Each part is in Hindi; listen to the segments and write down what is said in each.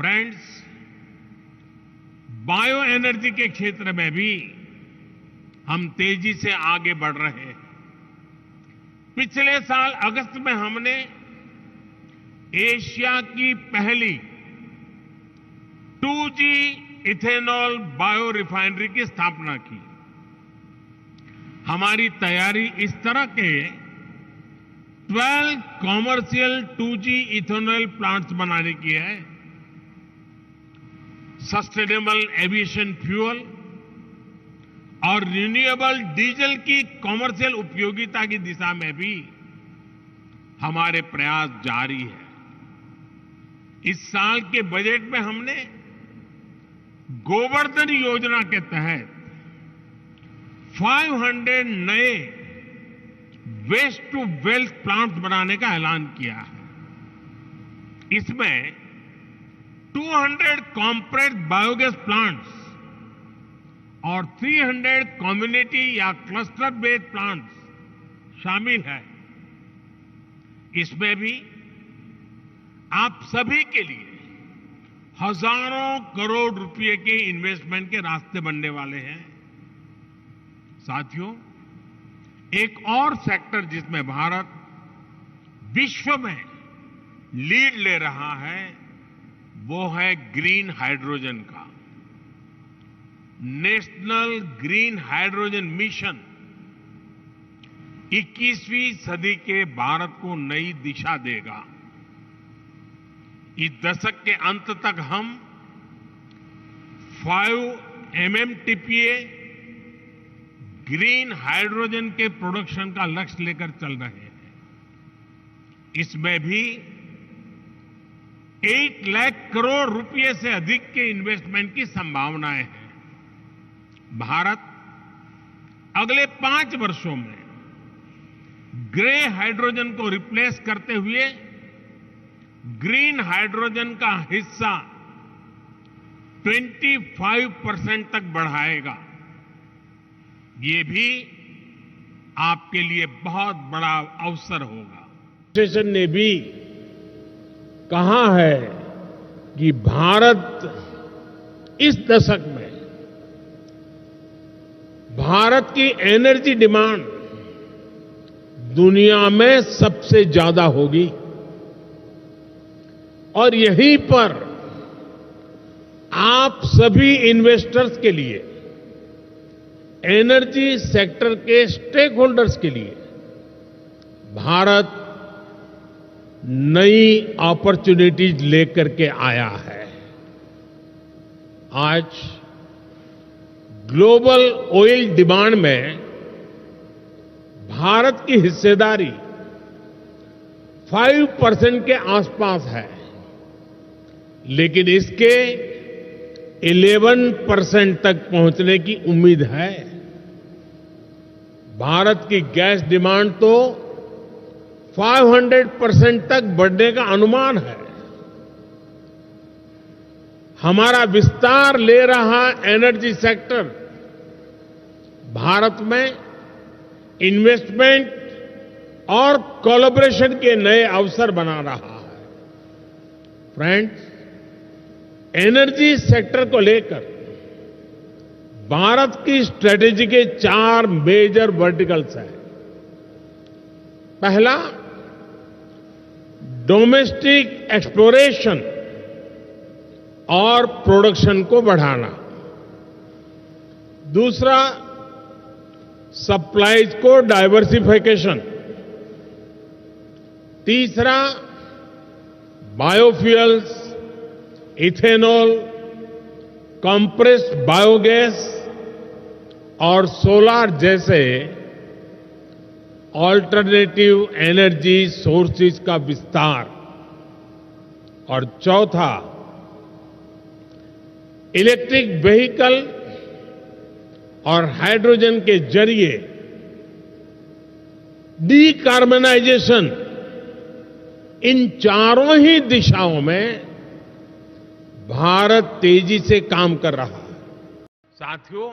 फ्रेंड्स, बायो एनर्जी के क्षेत्र में भी हम तेजी से आगे बढ़ रहे हैं। पिछले साल अगस्त में हमने एशिया की पहली 2G इथेनॉल बायो रिफाइनरी की स्थापना की। हमारी तैयारी इस तरह के 12 कॉमर्शियल 2G इथेनॉल प्लांट्स बनाने की है। सस्टेनेबल एविएशन फ्यूल और रिन्यूएबल डीजल की कॉमर्शियल उपयोगिता की दिशा में भी हमारे प्रयास जारी है। इस साल के बजट में हमने गोवर्धन योजना के तहत 500 नए वेस्ट टू वेल्थ प्लांट्स बनाने का ऐलान किया है। इसमें 200 कॉम्प्रेस्ड बायोगैस प्लांट्स और 300 कम्युनिटी या क्लस्टर बेस्ड प्लांट्स शामिल है। इसमें भी आप सभी के लिए हजारों करोड़ रुपए के इन्वेस्टमेंट के रास्ते बनने वाले हैं। साथियों, एक और सेक्टर जिसमें भारत विश्व में लीड ले रहा है वो है ग्रीन हाइड्रोजन का। नेशनल ग्रीन हाइड्रोजन मिशन 21वीं सदी के भारत को नई दिशा देगा। इस दशक के अंत तक हम 5 MMTPA ग्रीन हाइड्रोजन के प्रोडक्शन का लक्ष्य लेकर चल रहे हैं। इसमें भी 8 लाख करोड़ रुपए से अधिक के इन्वेस्टमेंट की संभावनाएं हैं। भारत अगले 5 वर्षों में ग्रे हाइड्रोजन को रिप्लेस करते हुए ग्रीन हाइड्रोजन का हिस्सा 25% तक बढ़ाएगा। ये भी आपके लिए बहुत बड़ा अवसर होगा। एडमिनिस्ट्रेशन ने भी कहा है कि भारत इस दशक में भारत की एनर्जी डिमांड दुनिया में सबसे ज्यादा होगी और यहीं पर आप सभी इन्वेस्टर्स के लिए, एनर्जी सेक्टर के स्टेक होल्डर्स के लिए भारत नई अपॉर्चुनिटीज लेकर के आया है। आज ग्लोबल ऑयल डिमांड में भारत की हिस्सेदारी 5% के आसपास है, लेकिन इसके 11% तक पहुंचने की उम्मीद है। भारत की गैस डिमांड तो 500% तक बढ़ने का अनुमान है। हमारा विस्तार ले रहा एनर्जी सेक्टर भारत में इन्वेस्टमेंट और कोलैबोरेशन के नए अवसर बना रहा है। फ्रेंड्स, एनर्जी सेक्टर को लेकर भारत की स्ट्रेटेजी के 4 मेजर वर्टिकल्स हैं। पहला, डोमेस्टिक एक्सप्लोरेशन और प्रोडक्शन को बढ़ाना। दूसरा, सप्लाईज को डाइवर्सिफिकेशन। तीसरा, बायोफ्यूल्स, इथेनॉल, कंप्रेस्ड बायोगैस और सोलार जैसे ऑल्टरनेटिव एनर्जी सोर्सेज का विस्तार। और चौथा, इलेक्ट्रिक व्हीकल और हाइड्रोजन के जरिए डीकार्बनाइजेशन। इन चारों ही दिशाओं में भारत तेजी से काम कर रहा है। साथियों,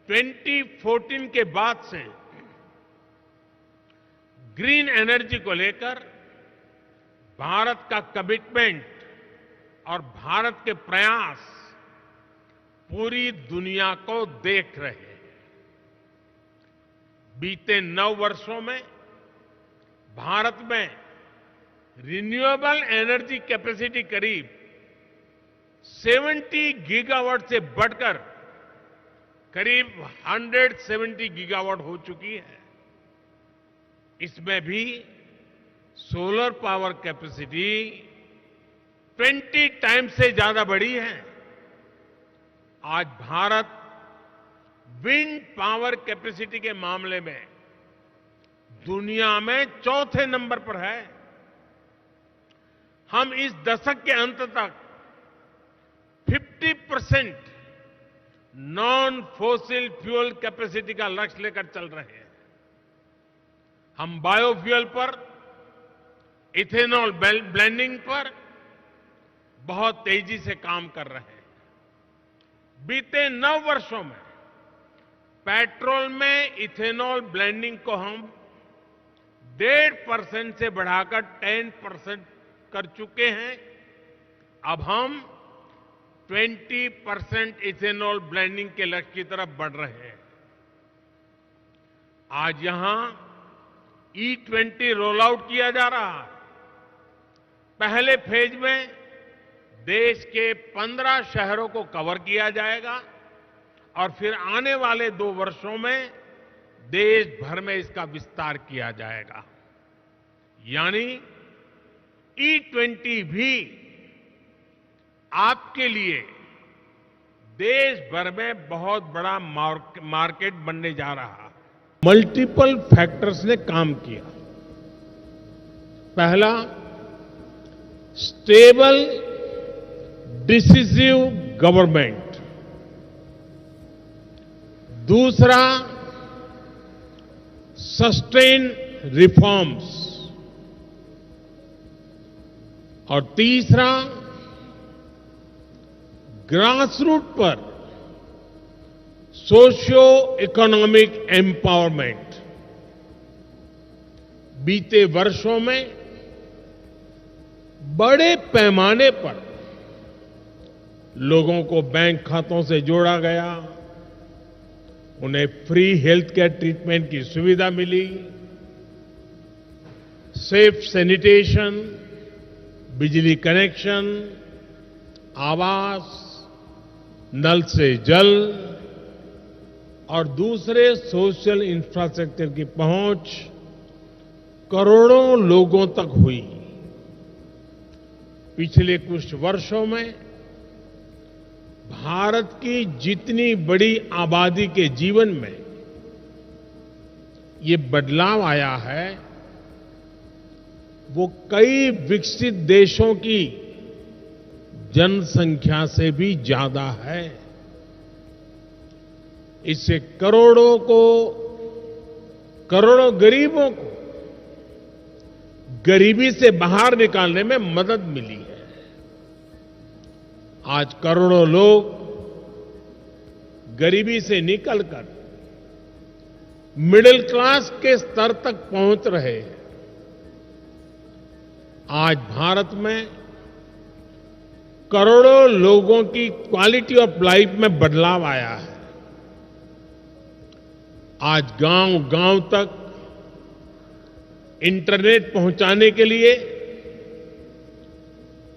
2014 के बाद से ग्रीन एनर्जी को लेकर भारत का कमिटमेंट और भारत के प्रयास पूरी दुनिया को देख रहे हैं। बीते 9 वर्षों में भारत में रिन्यूएबल एनर्जी कैपेसिटी करीब 70 गीगावाट से बढ़कर करीब 170 गीगावाट हो चुकी है। इसमें भी सोलर पावर कैपेसिटी 20 टाइम्स से ज्यादा बढ़ी है। आज भारत विंड पावर कैपेसिटी के मामले में दुनिया में चौथे नंबर पर है। हम इस दशक के अंत तक 50% नॉन फोसिल फ्यूल कैपेसिटी का लक्ष्य लेकर चल रहे हैं। हम बायोफ्यूल पर, इथेनॉल ब्लेंडिंग पर बहुत तेजी से काम कर रहे हैं। बीते 9 वर्षों में पेट्रोल में इथेनॉल ब्लेंडिंग को हम 1.5% से बढ़ाकर 10% कर चुके हैं। अब हम 20% इथेनॉल ब्लेंडिंग के लक्ष्य की तरफ बढ़ रहे हैं। आज यहां E20 रोल आउट किया जा रहा है। पहले फेज में देश के 15 शहरों को कवर किया जाएगा और फिर आने वाले 2 वर्षों में देश भर में इसका विस्तार किया जाएगा। यानी E20 भी आपके लिए देश भर में बहुत बड़ा मार्केट बनने जा रहा है। मल्टीपल फैक्टर्स ने काम किया। पहला, स्टेबल डिसिसिव गवर्नमेंट। दूसरा, सस्टेन रिफॉर्म्स। और तीसरा, ग्रास रूट पर सोशियो इकोनॉमिक एम्पावरमेंट। बीते वर्षों में बड़े पैमाने पर लोगों को बैंक खातों से जोड़ा गया, उन्हें फ्री हेल्थ केयर ट्रीटमेंट की सुविधा मिली, सेफ सैनिटेशन, बिजली कनेक्शन, आवास, नल से जल और दूसरे सोशल इंफ्रास्ट्रक्चर की पहुंच करोड़ों लोगों तक हुई। पिछले कुछ वर्षों में भारत की जितनी बड़ी आबादी के जीवन में ये बदलाव आया है, वो कई विकसित देशों की जनसंख्या से भी ज्यादा है। इससे करोड़ों गरीबों को गरीबी से बाहर निकालने में मदद मिली है। आज करोड़ों लोग गरीबी से निकलकर मिडिल क्लास के स्तर तक पहुंच रहे हैं। आज भारत में करोड़ों लोगों की क्वालिटी ऑफ लाइफ में बदलाव आया है। आज गांव-गांव तक इंटरनेट पहुंचाने के लिए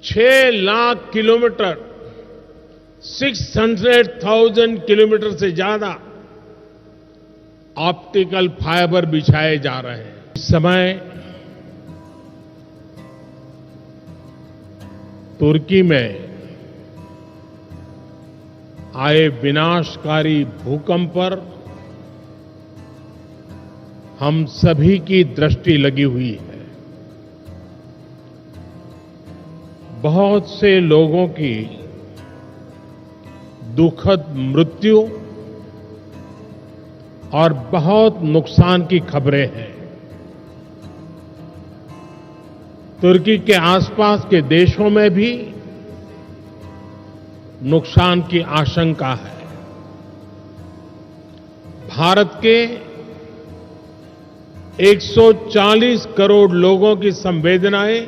6 लाख किलोमीटर, 600,000 किलोमीटर से ज्यादा ऑप्टिकल फाइबर बिछाए जा रहे हैं। इस समय तुर्की में आए विनाशकारी भूकंप पर हम सभी की दृष्टि लगी हुई है। बहुत से लोगों की दुखद मृत्यु और बहुत नुकसान की खबरें हैं। तुर्की के आसपास के देशों में भी नुकसान की आशंका है। भारत के 140 करोड़ लोगों की संवेदनाएं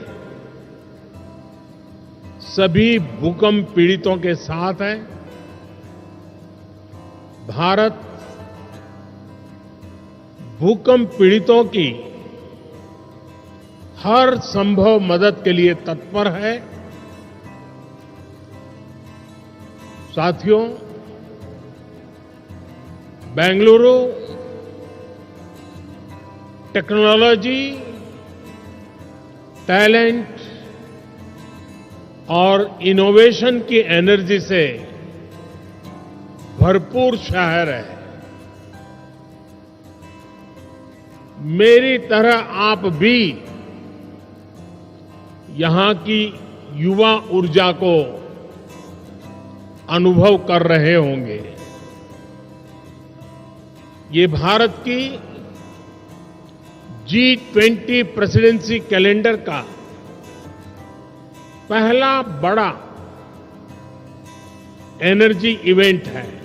सभी भूकंप पीड़ितों के साथ है। भारत भूकंप पीड़ितों की हर संभव मदद के लिए तत्पर है। साथियों, बेंगलुरु टेक्नोलॉजी, टैलेंट और इनोवेशन की एनर्जी से भरपूर शहर है। मेरी तरह आप भी यहां की युवा ऊर्जा को अनुभव कर रहे होंगे। ये भारत की G20 प्रेसिडेंसी कैलेंडर का पहला बड़ा एनर्जी इवेंट है।